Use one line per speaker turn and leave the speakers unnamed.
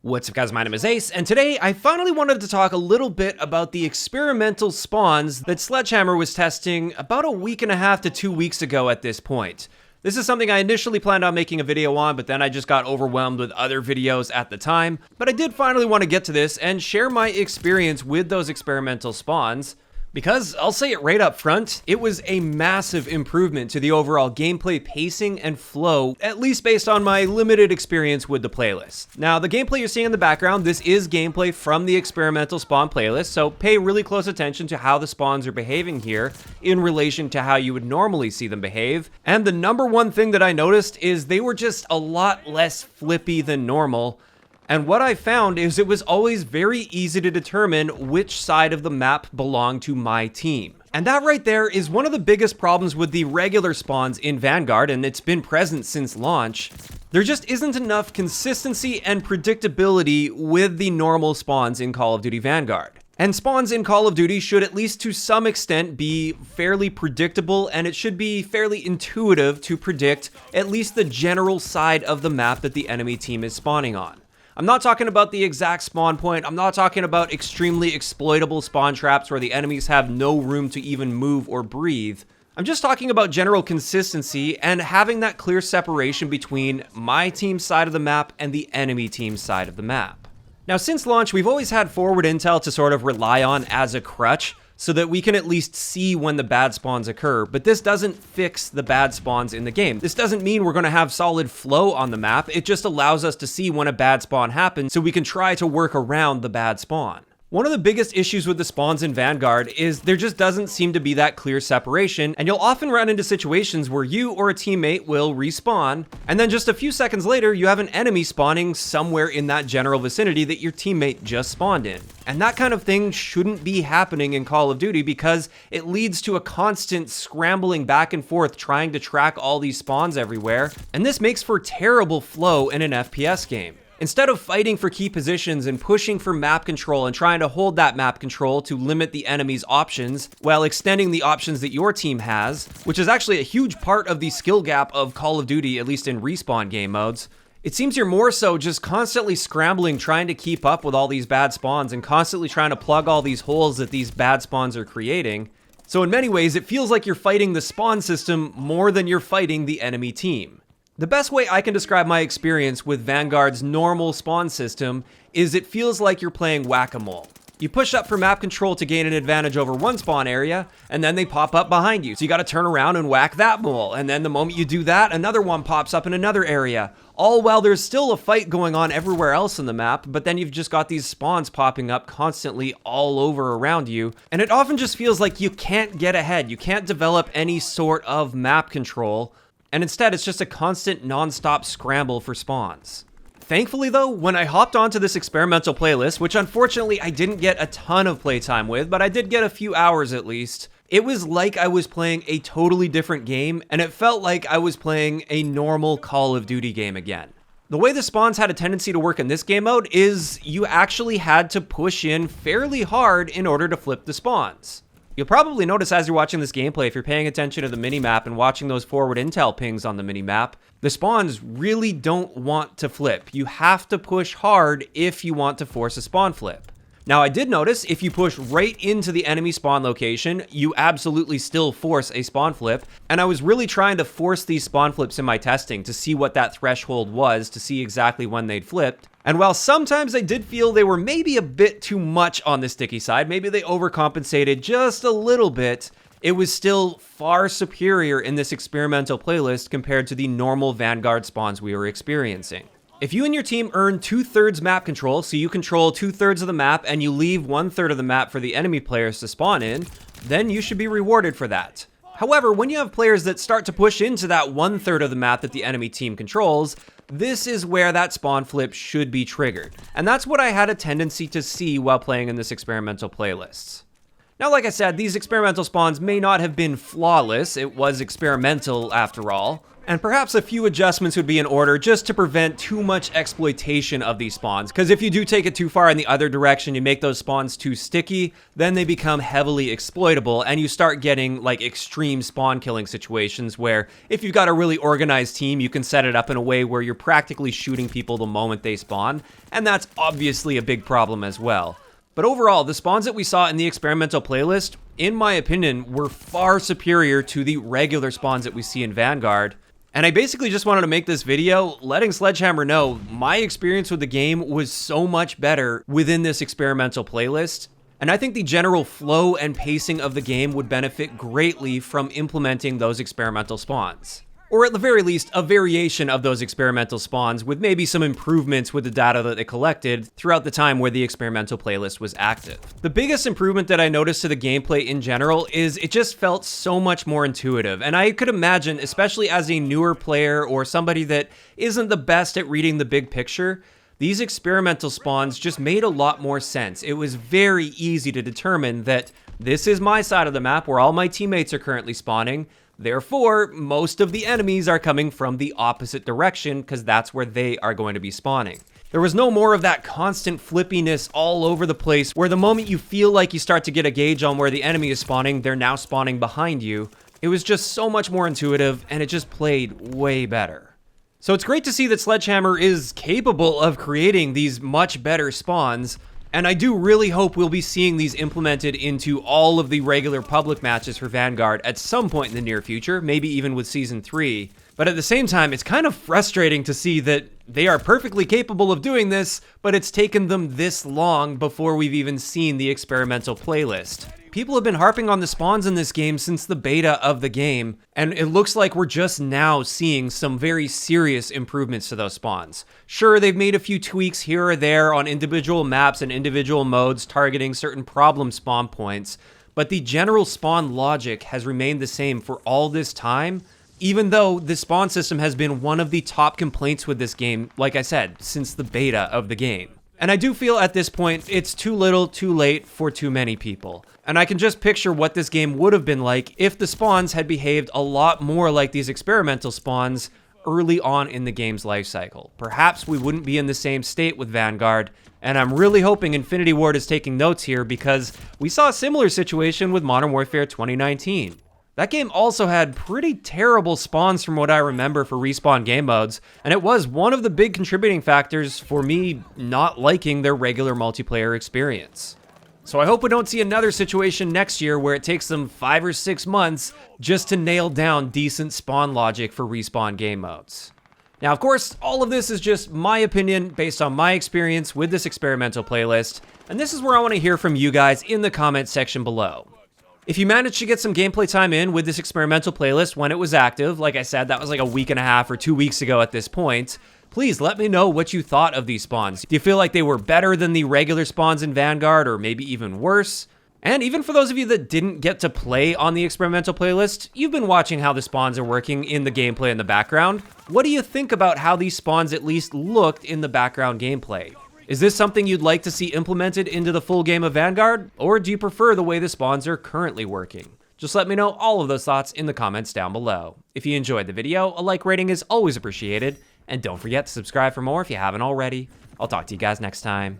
What's up guys, my name is Ace, and today I finally wanted to talk a little bit about the experimental spawns that Sledgehammer was testing about a week and a half to 2 weeks ago at this point. This is something I initially planned on making a video on, but then I just got overwhelmed with other videos at the time. But I did finally want to get to this and share my experience with those experimental spawns, because I'll say it right up front, it was a massive improvement to the overall gameplay pacing and flow, at least based on my limited experience with the playlist. Now, the gameplay you're seeing in the background, this is gameplay from the experimental spawn playlist, so pay really close attention to how the spawns are behaving here in relation to how you would normally see them behave. And the number one thing that I noticed is they were just a lot less flippy than normal. And what I found is it was always very easy to determine which side of the map belonged to my team. And that right there is one of the biggest problems with the regular spawns in Vanguard, and it's been present since launch. There just isn't enough consistency and predictability with the normal spawns in Call of Duty Vanguard. And spawns in Call of Duty should, at least to some extent, be fairly predictable, and it should be fairly intuitive to predict at least the general side of the map that the enemy team is spawning on. I'm not talking about the exact spawn point. I'm not talking about extremely exploitable spawn traps where the enemies have no room to even move or breathe. I'm just talking about general consistency and having that clear separation between my team's side of the map and the enemy team's side of the map. Now, since launch, we've always had forward intel to sort of rely on as a crutch, so that we can at least see when the bad spawns occur, but this doesn't fix the bad spawns in the game. This doesn't mean we're going to have solid flow on the map, it just allows us to see when a bad spawn happens so we can try to work around the bad spawn. One of the biggest issues with the spawns in Vanguard is there just doesn't seem to be that clear separation, and you'll often run into situations where you or a teammate will respawn, and then just a few seconds later you have an enemy spawning somewhere in that general vicinity that your teammate just spawned in. And that kind of thing shouldn't be happening in Call of Duty because it leads to a constant scrambling back and forth trying to track all these spawns everywhere, and this makes for terrible flow in an FPS game. Instead of fighting for key positions and pushing for map control and trying to hold that map control to limit the enemy's options while extending the options that your team has, which is actually a huge part of the skill gap of Call of Duty, at least in respawn game modes, it seems you're more so just constantly scrambling trying to keep up with all these bad spawns and constantly trying to plug all these holes that these bad spawns are creating. So in many ways, it feels like you're fighting the spawn system more than you're fighting the enemy team. The best way I can describe my experience with Vanguard's normal spawn system is it feels like you're playing whack-a-mole. You push up for map control to gain an advantage over one spawn area, and then they pop up behind you. So you gotta turn around and whack that mole, and then the moment you do that, another one pops up in another area. All while there's still a fight going on everywhere else in the map, but then you've just got these spawns popping up constantly all over around you, and it often just feels like you can't get ahead. You can't develop any sort of map control, and instead it's just a constant non-stop scramble for spawns. Thankfully though, when I hopped onto this experimental playlist, which unfortunately I didn't get a ton of playtime with, but I did get a few hours at least, it was like I was playing a totally different game, and it felt like I was playing a normal Call of Duty game again. The way the spawns had a tendency to work in this game mode is you actually had to push in fairly hard in order to flip the spawns. You'll probably notice as you're watching this gameplay, if you're paying attention to the minimap and watching those forward intel pings on the minimap, the spawns really don't want to flip. You have to push hard if you want to force a spawn flip. Now, I did notice if you push right into the enemy spawn location, you absolutely still force a spawn flip, and I was really trying to force these spawn flips in my testing to see what that threshold was, to see exactly when they'd flipped. And while sometimes I did feel they were maybe a bit too much on the sticky side, maybe they overcompensated just a little bit, it was still far superior in this experimental playlist compared to the normal Vanguard spawns we were experiencing. If you and your team earn 2/3 map control, so you control 2/3 of the map and you leave 1/3 of the map for the enemy players to spawn in, then you should be rewarded for that. However, when you have players that start to push into that 1/3 of the map that the enemy team controls, this is where that spawn flip should be triggered. And that's what I had a tendency to see while playing in this experimental playlist. Now, like I said, these experimental spawns may not have been flawless, it was experimental after all, And perhaps a few adjustments would be in order just to prevent too much exploitation of these spawns. Because if you do take it too far in the other direction, you make those spawns too sticky, then they become heavily exploitable and you start getting like extreme spawn killing situations where if you've got a really organized team, you can set it up in a way where you're practically shooting people the moment they spawn. And that's obviously a big problem as well. But overall, the spawns that we saw in the experimental playlist, in my opinion, were far superior to the regular spawns that we see in Vanguard. And I basically just wanted to make this video letting Sledgehammer know my experience with the game was so much better within this experimental playlist. And I think the general flow and pacing of the game would benefit greatly from implementing those experimental spawns. Or at the very least, a variation of those experimental spawns with maybe some improvements with the data that they collected throughout the time where the experimental playlist was active. The biggest improvement that I noticed to the gameplay in general is it just felt so much more intuitive. And I could imagine, especially as a newer player or somebody that isn't the best at reading the big picture, these experimental spawns just made a lot more sense. It was very easy to determine that this is my side of the map where all my teammates are currently spawning. Therefore, most of the enemies are coming from the opposite direction because that's where they are going to be spawning. There was no more of that constant flippiness all over the place where the moment you feel like you start to get a gauge on where the enemy is spawning, they're now spawning behind you. It was just so much more intuitive and it just played way better. So it's great to see that Sledgehammer is capable of creating these much better spawns. And I do really hope we'll be seeing these implemented into all of the regular public matches for Vanguard at some point in the near future, maybe even with Season 3. But at the same time, it's kind of frustrating to see that they are perfectly capable of doing this, but it's taken them this long before we've even seen the experimental playlist. People have been harping on the spawns in this game since the beta of the game, and it looks like we're just now seeing some very serious improvements to those spawns. Sure, they've made a few tweaks here or there on individual maps and individual modes targeting certain problem spawn points, but the general spawn logic has remained the same for all this time, even though the spawn system has been one of the top complaints with this game, like I said, since the beta of the game. And I do feel at this point, it's too little, too late for too many people. And I can just picture what this game would have been like if the spawns had behaved a lot more like these experimental spawns early on in the game's life cycle. Perhaps we wouldn't be in the same state with Vanguard, and I'm really hoping Infinity Ward is taking notes here because we saw a similar situation with Modern Warfare 2019. That game also had pretty terrible spawns from what I remember for respawn game modes, and it was one of the big contributing factors for me not liking their regular multiplayer experience. So I hope we don't see another situation next year where it takes them 5 or 6 months just to nail down decent spawn logic for respawn game modes. Now, of course, all of this is just my opinion based on my experience with this experimental playlist, and this is where I want to hear from you guys in the comments section below. If you managed to get some gameplay time in with this experimental playlist when it was active, like I said, that was like a week and a half or 2 weeks ago at this point, please let me know what you thought of these spawns. Do you feel like they were better than the regular spawns in Vanguard, or maybe even worse? And even for those of you that didn't get to play on the experimental playlist, you've been watching how the spawns are working in the gameplay in the background. What do you think about how these spawns at least looked in the background gameplay? Is this something you'd like to see implemented into the full game of Vanguard, or do you prefer the way the spawns are currently working? Just let me know all of those thoughts in the comments down below. If you enjoyed the video, a like rating is always appreciated, and don't forget to subscribe for more if you haven't already. I'll talk to you guys next time.